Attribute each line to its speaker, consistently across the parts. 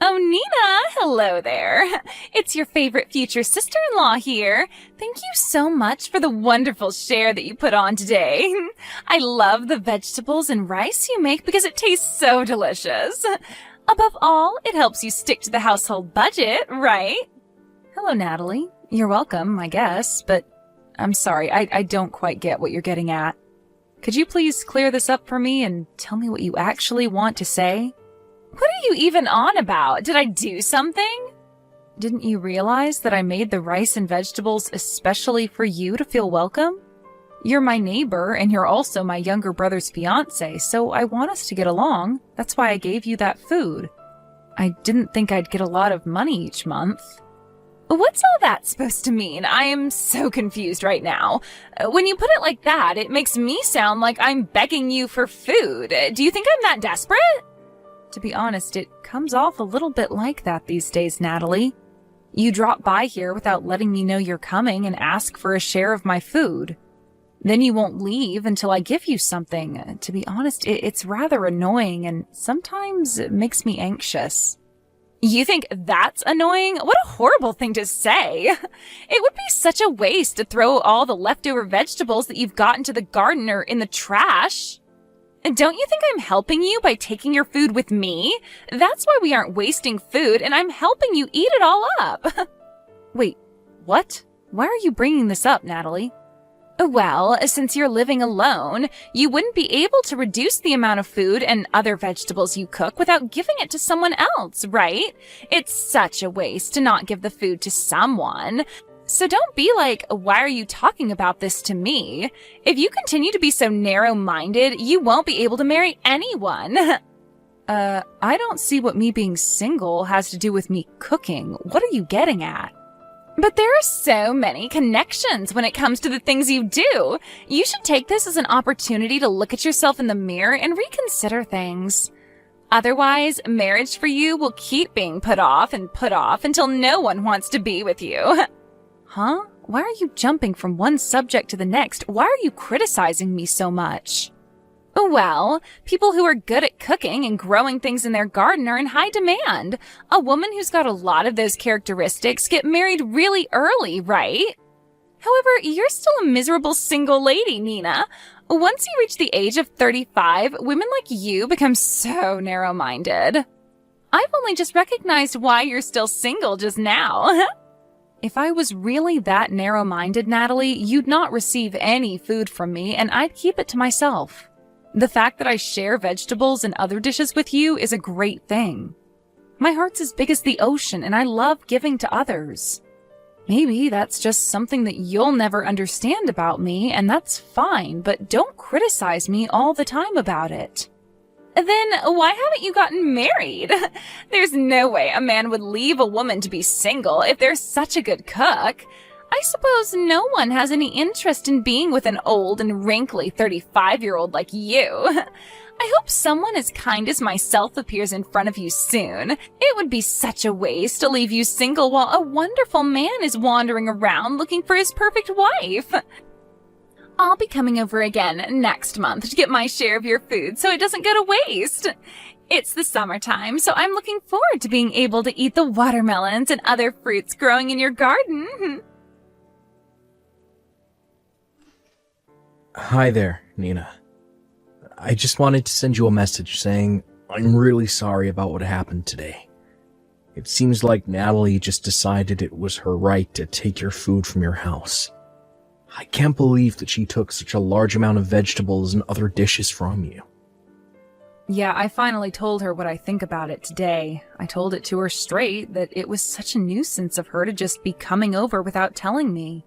Speaker 1: Oh, Nina, hello there. It's your favorite future sister-in-law here. Thank you so much for the wonderful share that you put on today. I love the vegetables and rice you make because it tastes so delicious. Above all, it helps you stick to the household budget, right? Hello, Natalie. You're welcome, I guess, but I'm sorry, I don't quite get what you're getting at. Could you please clear this up for me and tell me what you actually want to say? What are you even on about? Did I do something? Didn't you realize that I made the rice and vegetables especially for you to feel welcome? You're my neighbor, and you're also my younger brother's fiancée, so I want us to get along. That's why I gave you that food. I didn't think I'd get a lot of money each month. What's all that supposed to mean? I am so confused right now. When you put it like that, it makes me sound like I'm begging you for food. Do you think I'm that desperate? To be honest, it comes off a little bit like that these days, Natalie. You drop by here without letting me know you're coming and ask for a share of my food. Then you won't leave until I give you something. To be honest, it's rather annoying and sometimes it makes me anxious. You think that's annoying? What a horrible thing to say. It would be such a waste to throw all the leftover vegetables that you've got into the garden or in the trash. Don't you think I'm helping you by taking your food with me? That's why we aren't wasting food, and I'm helping you eat it all up. Wait, what? Why are you bringing this up, Natalie? Well, since you're living alone, you wouldn't be able to reduce the amount of food and other vegetables you cook without giving it to someone else, right? It's such a waste to not give the food to someone. So don't be like, why are you talking about this to me? If you continue to be so narrow-minded, you won't be able to marry anyone. I don't see what me being single has to do with me cooking. What are you getting at? But there are so many connections when it comes to the things you do. You should take this as an opportunity to look at yourself in the mirror and reconsider things. Otherwise, marriage for you will keep being put off until no one wants to be with you. Huh? Why are you jumping from one subject to the next? Why are you criticizing me so much? Well, people who are good at cooking and growing things in their garden are in high demand. A woman who's got a lot of those characteristics get married really early, right? However, you're still a miserable single lady, Nina. Once you reach the age of 35, women like you become so narrow-minded. I've only just recognized why you're still single just now. If I was really that narrow-minded, Natalie, you'd not receive any food from me, and I'd keep it to myself. The fact that I share vegetables and other dishes with you is a great thing. My heart's as big as the ocean, and I love giving to others. Maybe that's just something that you'll never understand about me, and that's fine, but don't criticize me all the time about it. Then why haven't you gotten married? There's no way a man would leave a woman to be single if they're such a good cook. I suppose no one has any interest in being with an old and wrinkly 35-year-old like you. I hope someone as kind as myself appears in front of you soon. It would be such a waste to leave you single while a wonderful man is wandering around looking for his perfect wife. I'll be coming over again next month to get my share of your food so it doesn't go to waste. It's the summertime, so I'm looking forward to being able to eat the watermelons and other fruits growing in your garden.
Speaker 2: Hi there, Nina. I just wanted to send you a message saying I'm really sorry about what happened today. It seems like Natalie just decided it was her right to take your food from your house. I can't believe that she took such a large amount of vegetables and other dishes from you.
Speaker 1: Yeah, I finally told her what I think about it today. I told it to her straight that it was such a nuisance of her to just be coming over without telling me.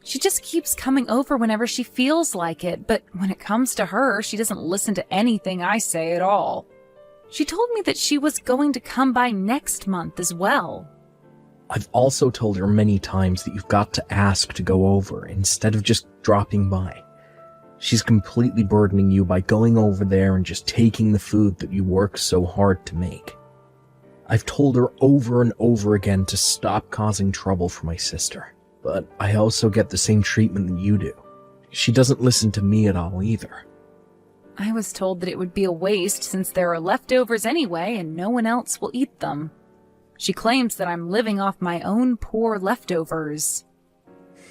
Speaker 1: She just keeps coming over whenever she feels like it, but when it comes to her, she doesn't listen to anything I say at all. She told me that she was going to come by next month as well.
Speaker 2: I've also told her many times that you've got to ask to go over instead of just dropping by. She's completely burdening you by going over there and just taking the food that you work so hard to make. I've told her over and over again to stop causing trouble for my sister, but I also get the same treatment that you do. She doesn't listen to me at all either.
Speaker 1: I was told that it would be a waste since there are leftovers anyway and no one else will eat them. She claims that I'm living off my own poor leftovers.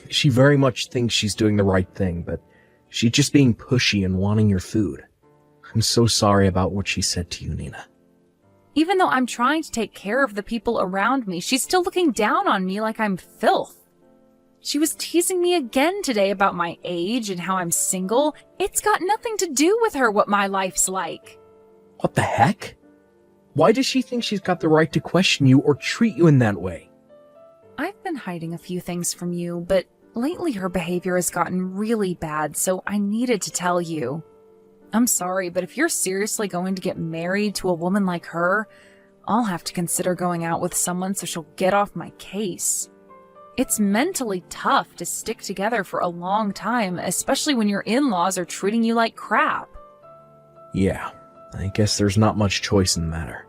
Speaker 2: She very much thinks she's doing the right thing, but she's just being pushy and wanting your food. I'm so sorry about what she said to you, Nina.
Speaker 1: Even though I'm trying to take care of the people around me, she's still looking down on me like I'm filth. She was teasing me again today about my age and how I'm single. It's got nothing to do with her what my life's like.
Speaker 2: What the heck? Why does she think she's got the right to question you or treat you in that way?
Speaker 1: I've been hiding a few things from you, but lately her behavior has gotten really bad, so I needed to tell you. I'm sorry, but if you're seriously going to get married to a woman like her, I'll have to consider going out with someone so she'll get off my case. It's mentally tough to stick together for a long time, especially when your in-laws are treating you like crap.
Speaker 2: Yeah, I guess there's not much choice in the matter.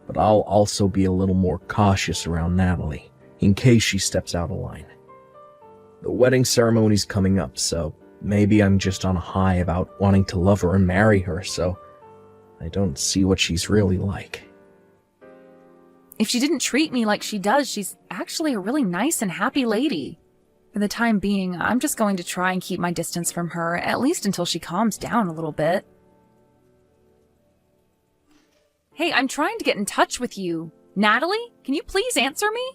Speaker 2: But I'll also be a little more cautious around Natalie, in case she steps out of line. The wedding ceremony's coming up, so maybe I'm just on a high about wanting to love her and marry her, so I don't see what she's really like.
Speaker 1: If she didn't treat me like she does, she's actually a really nice and happy lady. For the time being, I'm just going to try and keep my distance from her, at least until she calms down a little bit. Hey, I'm trying to get in touch with you. Natalie, can you please answer me?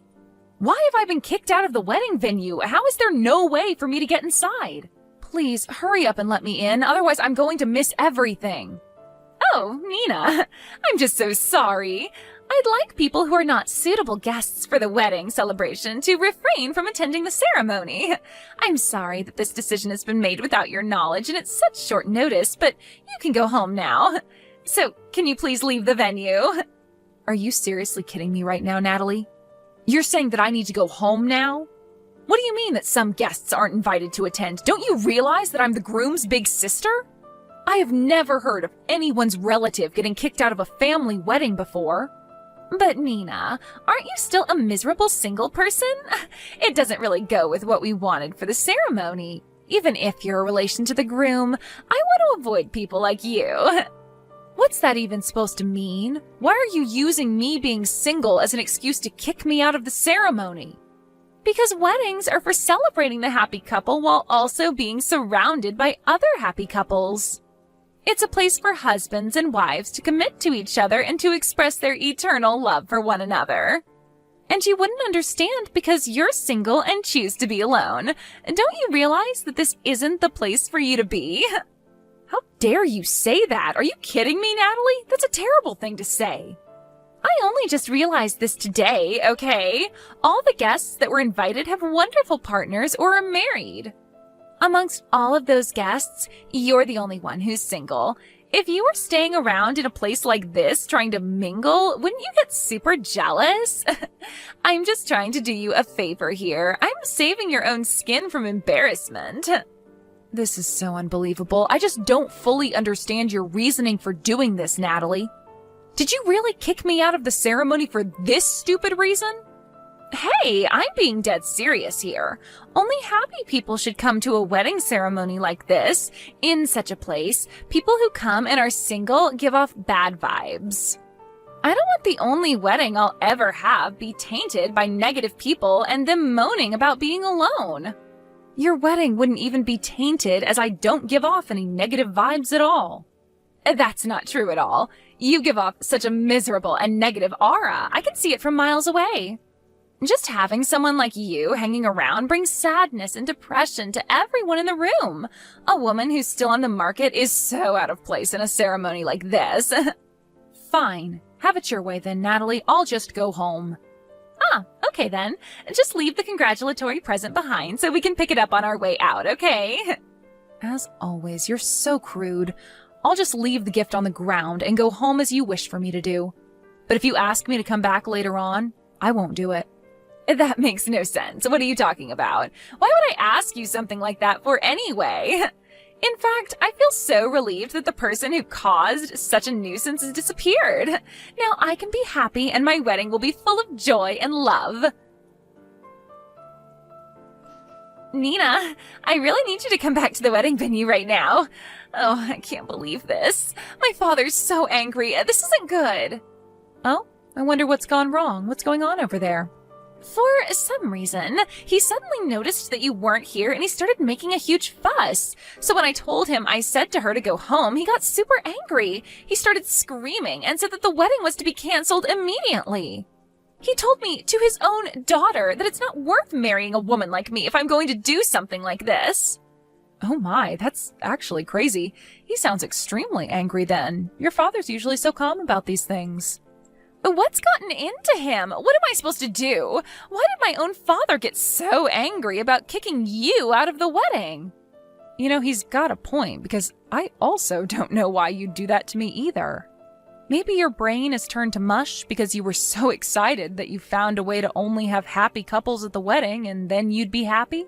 Speaker 1: Why have I been kicked out of the wedding venue? How is there no way for me to get inside? Please, hurry up and let me in, otherwise I'm going to miss everything. Oh, Nina, I'm just so sorry. I'd like people who are not suitable guests for the wedding celebration to refrain from attending the ceremony. I'm sorry that this decision has been made without your knowledge and it's such short notice, but you can go home now. So, can you please leave the venue? Are you seriously kidding me right now, Natalie? You're saying that I need to go home now? What do you mean that some guests aren't invited to attend? Don't you realize that I'm the groom's big sister? I have never heard of anyone's relative getting kicked out of a family wedding before. But Nina, aren't you still a miserable single person? It doesn't really go with what we wanted for the ceremony. Even if you're a relation to the groom, I want to avoid people like you. What's that even supposed to mean? Why are you using me being single as an excuse to kick me out of the ceremony? Because weddings are for celebrating the happy couple while also being surrounded by other happy couples. It's a place for husbands and wives to commit to each other and to express their eternal love for one another. And you wouldn't understand because you're single and choose to be alone. Don't you realize that this isn't the place for you to be? How dare you say that? Are you kidding me, Natalie? That's a terrible thing to say. I only just realized this today, okay? All the guests that were invited have wonderful partners or are married. Amongst all of those guests, you're the only one who's single. If you were staying around in a place like this trying to mingle, wouldn't you get super jealous? I'm just trying to do you a favor here. I'm saving your own skin from embarrassment. This is so unbelievable. I just don't fully understand your reasoning for doing this, Natalie. Did you really kick me out of the ceremony for this stupid reason? Hey, I'm being dead serious here. Only happy people should come to a wedding ceremony like this. In such a place, people who come and are single give off bad vibes. I don't want the only wedding I'll ever have be tainted by negative people and them moaning about being alone. Your wedding wouldn't even be tainted as I don't give off any negative vibes at all. That's not true at all. You give off such a miserable and negative aura. I can see it from miles away. Just having someone like you hanging around brings sadness and depression to everyone in the room. A woman who's still on the market is so out of place in a ceremony like this. Fine. Have it your way then, Natalie. I'll just go home. Ah, okay then. Just leave the congratulatory present behind so we can pick it up on our way out, okay? As always, you're so crude. I'll just leave the gift on the ground and go home as you wish for me to do. But if you ask me to come back later on, I won't do it. That makes no sense. What are you talking about? Why would I ask you something like that for anyway? In fact, I feel so relieved that the person who caused such a nuisance has disappeared. Now I can be happy and my wedding will be full of joy and love. Nina, I really need you to come back to the wedding venue right now. Oh, I can't believe this. My father's so angry. This isn't good. Oh, I wonder what's gone wrong. What's going on over there? For some reason, he suddenly noticed that you weren't here and he started making a huge fuss. So when I told him I said to her to go home, he got super angry. He started screaming and said that the wedding was to be canceled immediately. He told me to his own daughter that it's not worth marrying a woman like me if I'm going to do something like this. Oh my, that's actually crazy. He sounds extremely angry then. Your father's usually so calm about these things. What's gotten into him? What am I supposed to do? Why did my own father get so angry about kicking you out of the wedding? You know, he's got a point, because I also don't know why you'd do that to me either. Maybe your brain has turned to mush because you were so excited that you found a way to only have happy couples at the wedding and then you'd be happy?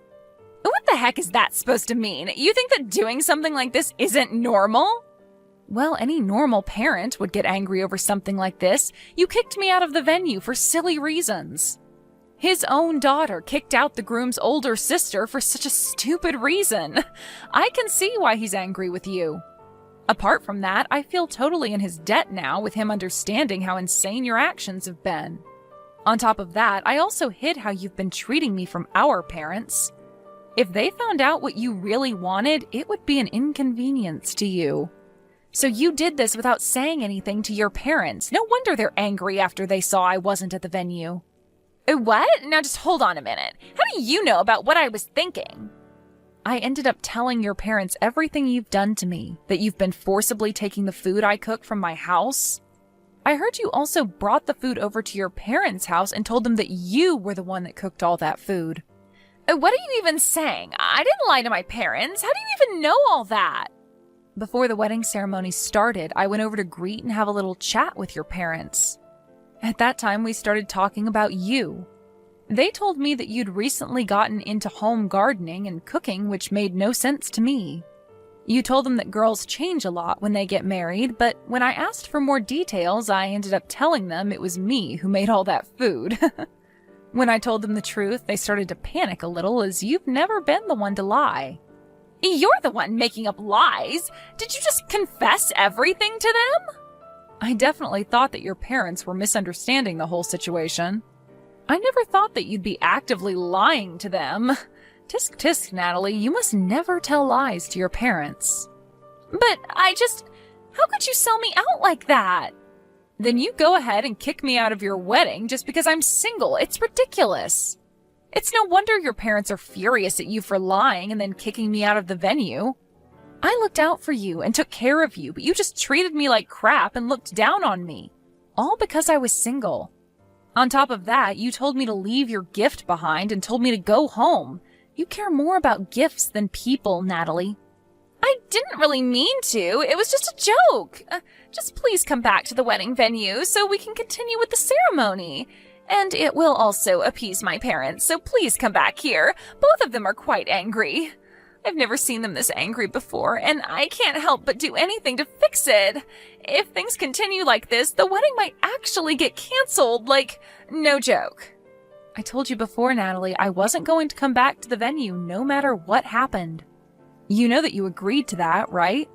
Speaker 1: What the heck is that supposed to mean? You think that doing something like this isn't normal? Well, any normal parent would get angry over something like this. You kicked me out of the venue for silly reasons. His own daughter kicked out the groom's older sister for such a stupid reason. I can see why he's angry with you. Apart from that, I feel totally in his debt now with him understanding how insane your actions have been. On top of that, I also hid how you've been treating me from our parents. If they found out what you really wanted, it would be an inconvenience to you. So you did this without saying anything to your parents. No wonder they're angry after they saw I wasn't at the venue. What? Now just hold on a minute. How do you know about what I was thinking? I ended up telling your parents everything you've done to me, that you've been forcibly taking the food I cook from my house. I heard you also brought the food over to your parents' house and told them that you were the one that cooked all that food. What are you even saying? I didn't lie to my parents. How do you even know all that? Before the wedding ceremony started, I went over to greet and have a little chat with your parents. At that time, we started talking about you. They told me that you'd recently gotten into home gardening and cooking, which made no sense to me. You told them that girls change a lot when they get married, but when I asked for more details, I ended up telling them it was me who made all that food. When I told them the truth, they started to panic a little, as you've never been the one to lie. You're the one making up lies. Did you just confess everything to them? I definitely thought that your parents were misunderstanding the whole situation. I never thought that you'd be actively lying to them. Tisk tisk, Natalie, you must never tell lies to your parents. But how could you sell me out like that? Then you go ahead and kick me out of your wedding just because I'm single. It's ridiculous. It's no wonder your parents are furious at you for lying and then kicking me out of the venue. I looked out for you and took care of you, but you just treated me like crap and looked down on me. All because I was single. On top of that, you told me to leave your gift behind and told me to go home. You care more about gifts than people, Natalie. I didn't really mean to. It was just a joke. Just please come back to the wedding venue so we can continue with the ceremony. And it will also appease my parents, so please come back here. Both of them are quite angry. I've never seen them this angry before, and I can't help but do anything to fix it. If things continue like this, the wedding might actually get canceled, no joke. I told you before, Natalie, I wasn't going to come back to the venue no matter what happened. You know that you agreed to that, right?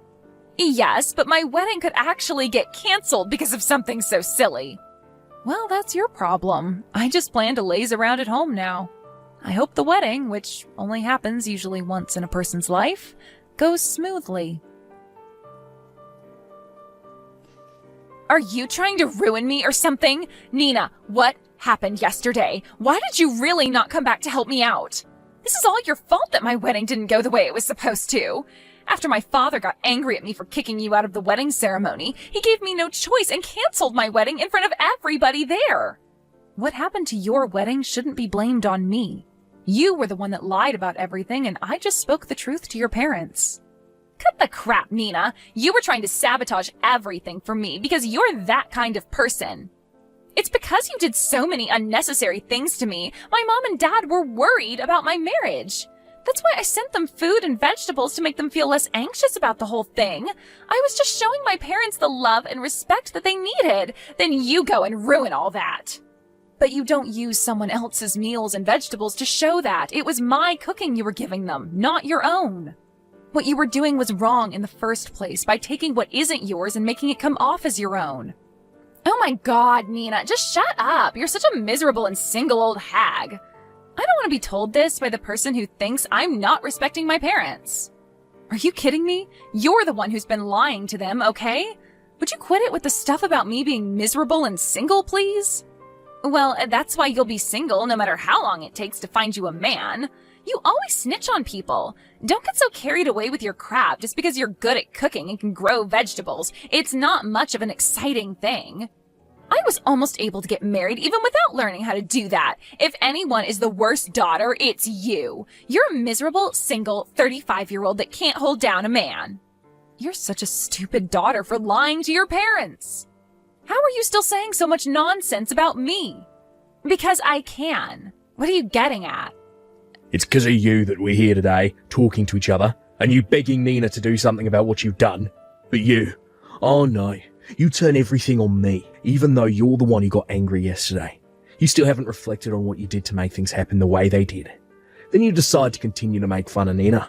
Speaker 1: Yes, but my wedding could actually get canceled because of something so silly. Well, that's your problem. I just plan to laze around at home now. I hope the wedding, which only happens usually once in a person's life, goes smoothly. Are you trying to ruin me or something? Nina, what happened yesterday? Why did you really not come back to help me out? This is all your fault that my wedding didn't go the way it was supposed to. After my father got angry at me for kicking you out of the wedding ceremony, he gave me no choice and canceled my wedding in front of everybody there. What happened to your wedding shouldn't be blamed on me. You were the one that lied about everything, and I just spoke the truth to your parents. Cut the crap, Nina. You were trying to sabotage everything for me because you're that kind of person. It's because you did so many unnecessary things to me. My mom and dad were worried about my marriage. That's why I sent them food and vegetables to make them feel less anxious about the whole thing. I was just showing my parents the love and respect that they needed. Then you go and ruin all that. But you don't use someone else's meals and vegetables to show that. It was my cooking you were giving them, not your own. What you were doing was wrong in the first place by taking what isn't yours and making it come off as your own. Oh my god, Nina, just shut up. You're such a miserable and single old hag. I don't want to be told this by the person who thinks I'm not respecting my parents. Are you kidding me? You're the one who's been lying to them, okay? Would you quit it with the stuff about me being miserable and single, please? Well, that's why you'll be single no matter how long it takes to find you a man. You always snitch on people. Don't get so carried away with your crap just because you're good at cooking and can grow vegetables. It's not much of an exciting thing. I was almost able to get married even without learning how to do that. If anyone is the worst daughter, it's you. You're a miserable, single, 35-year-old that can't hold down a man. You're such a stupid daughter for lying to your parents. How are you still saying so much nonsense about me? Because I can. What are you getting at?
Speaker 2: It's because of you that we're here today, talking to each other, and you begging Nina to do something about what you've done. But you, oh no, you turn everything on me, even though you're the one who got angry yesterday. You still haven't reflected on what you did to make things happen the way they did. Then you decide to continue to make fun of Nina.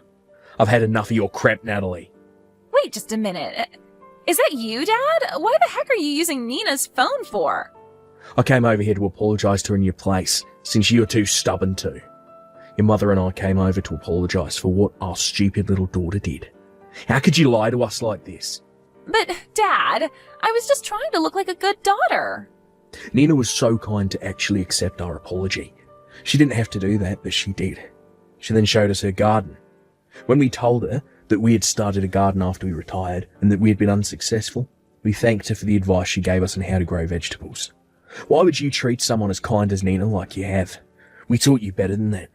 Speaker 2: I've had enough of your crap, Natalie.
Speaker 1: Wait just a minute. Is that you, Dad? Why the heck are you using Nina's phone for?
Speaker 2: I came over here to apologise to her in your place, since you're too stubborn to. Your mother and I came over to apologise for what our stupid little daughter did. How could you lie to us like this?
Speaker 1: But, Dad, I was just trying to look like a good daughter.
Speaker 2: Nina was so kind to actually accept our apology. She didn't have to do that, but she did. She then showed us her garden. When we told her that we had started a garden after we retired and that we had been unsuccessful, we thanked her for the advice she gave us on how to grow vegetables. Why would you treat someone as kind as Nina like you have? We taught you better than that.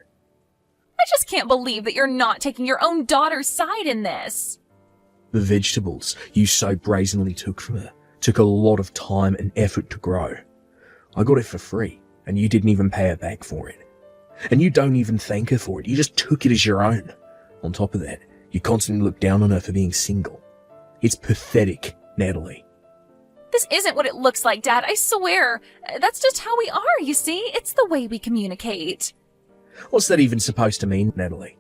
Speaker 1: I just can't believe that you're not taking your own daughter's side in this.
Speaker 2: The vegetables you so brazenly took from her took a lot of time and effort to grow. I got it for free, and you didn't even pay her back for it. And you don't even thank her for it, you just took it as your own. On top of that, you constantly look down on her for being single. It's pathetic, Natalie.
Speaker 1: This isn't what it looks like, Dad, I swear. That's just how we are, you see? It's the way we communicate.
Speaker 2: What's that even supposed to mean, Natalie?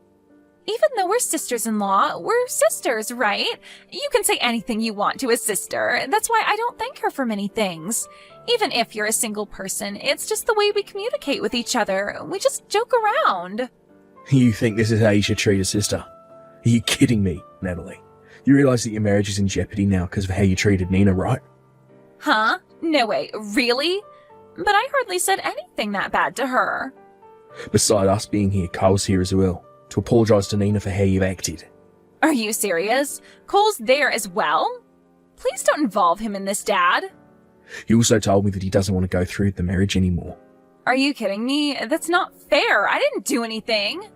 Speaker 1: Even though we're sisters-in-law, we're sisters, right? You can say anything you want to a sister. That's why I don't thank her for many things. Even if you're a single person, it's just the way we communicate with each other. We just joke around.
Speaker 2: You think this is how you should treat a sister? Are you kidding me, Natalie? You realise that your marriage is in jeopardy now because of how you treated Nina, right?
Speaker 1: Huh? No way, really? But I hardly said anything that bad to her.
Speaker 2: Beside us being here, Cole's here as well, to apologise to Nina for how you've acted.
Speaker 1: Are you serious? Cole's there as well? Please don't involve him in this, Dad.
Speaker 2: He also told me that he doesn't want to go through with the marriage anymore.
Speaker 1: Are you kidding me? That's not fair. I didn't do anything.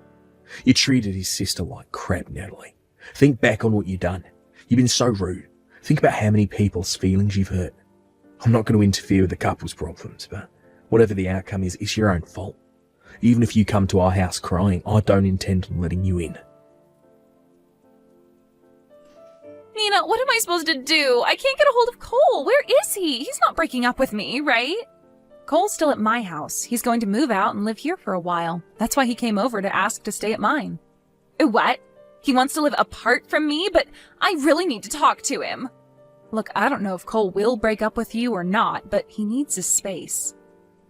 Speaker 2: You treated his sister like crap, Natalie. Think back on what you've done. You've been so rude. Think about how many people's feelings you've hurt. I'm not going to interfere with the couple's problems, but whatever the outcome is, it's your own fault. Even if you come to our house crying, I don't intend on letting you in.
Speaker 1: Nina, what am I supposed to do? I can't get a hold of Cole. Where is he? He's not breaking up with me, right? Cole's still at my house. He's going to move out and live here for a while. That's why he came over to ask to stay at mine. What? He wants to live apart from me, but I really need to talk to him. Look, I don't know if Cole will break up with you or not, but he needs his space.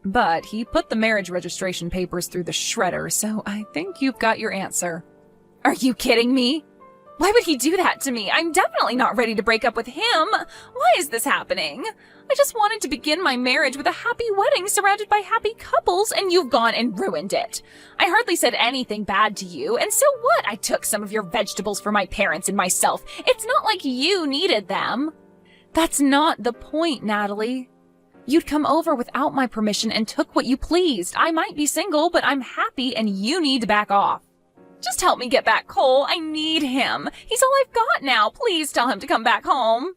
Speaker 1: But he put the marriage registration papers through the shredder, so I think you've got your answer. Are you kidding me? Why would he do that to me? I'm definitely not ready to break up with him. Why is this happening? I just wanted to begin my marriage with a happy wedding surrounded by happy couples, and you've gone and ruined it. I hardly said anything bad to you, and so what? I took some of your vegetables for my parents and myself. It's not like you needed them. That's not the point, Natalie. You'd come over without my permission and took what you pleased. I might be single, but I'm happy and you need to back off. Just help me get back Cole. I need him. He's all I've got now. Please tell him to come back home.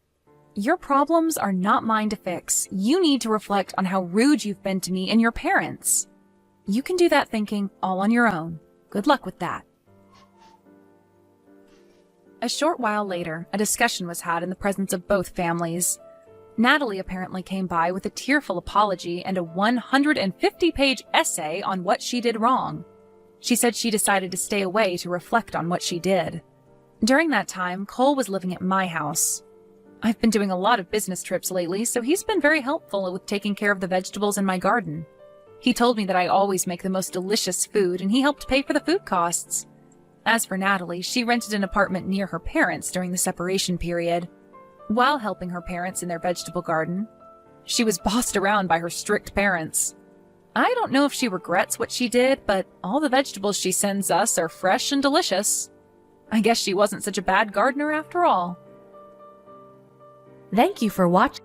Speaker 1: Your problems are not mine to fix. You need to reflect on how rude you've been to me and your parents. You can do that thinking all on your own. Good luck with that. A short while later, a discussion was had in the presence of both families. Natalie apparently came by with a tearful apology and a 150-page essay on what she did wrong. She said she decided to stay away to reflect on what she did. During that time, Cole was living at my house. I've been doing a lot of business trips lately, so he's been very helpful with taking care of the vegetables in my garden. He told me that I always make the most delicious food, and he helped pay for the food costs. As for Natalie, she rented an apartment near her parents during the separation period. While helping her parents in their vegetable garden, she was bossed around by her strict parents. I don't know if she regrets what she did, but all the vegetables she sends us are fresh and delicious. I guess she wasn't such a bad gardener after all.
Speaker 3: Thank you for watching.